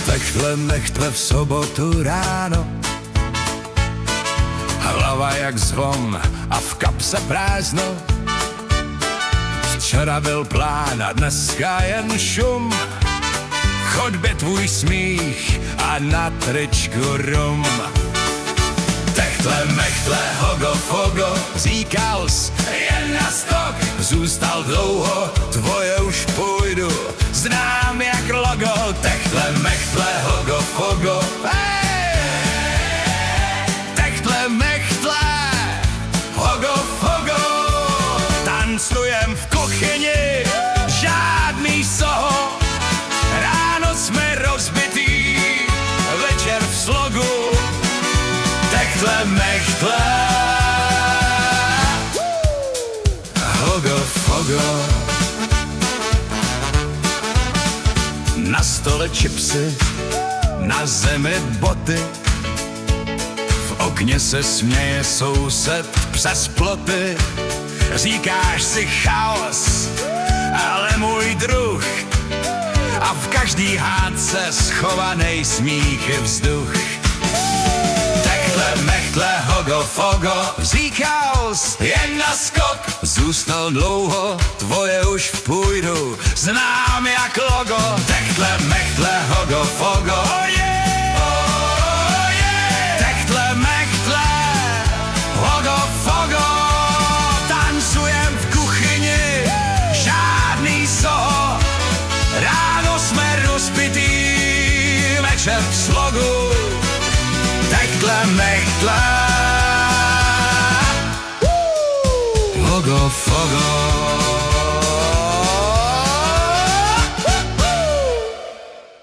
Techtle mechtve v sobotu ráno, hlava jak zvon a v kapse prázdno. Včera byl plán a dneska jen šum, v chodbě tvůj smích a na tričku rum. Techtle mechtle hogo fogo, říkals jen na stok, zůstal dlouho, tvoje už půjdu, znám jak logo. Techtle mechtle hogo fogo, hey! Techtle mechtle hogo fogo, tancujem v kuchyni, žádný soho, ráno jsme rozbitý, večer v slogu. Techtle mechtle hogo fogo, na stole chipsy, na zemi boty, v okně se směje soused přes ploty. Říkáš si chaos, ale můj druh, a v každý hádce schovanej smích je vzduch. Techtle mechtle hogo fogo, říkals jen na skok, zůstal dlouho, tvoje už půjdu, znám jak logo. Techtle mechtle hogo fogo, oh yeah, oh yeah. Techtle mechtle hogo fogo, tancujem v kuchyni, žádný soho, ráno jsme rozbitý, večer v slogu. Techtle mechtle hogo fogo.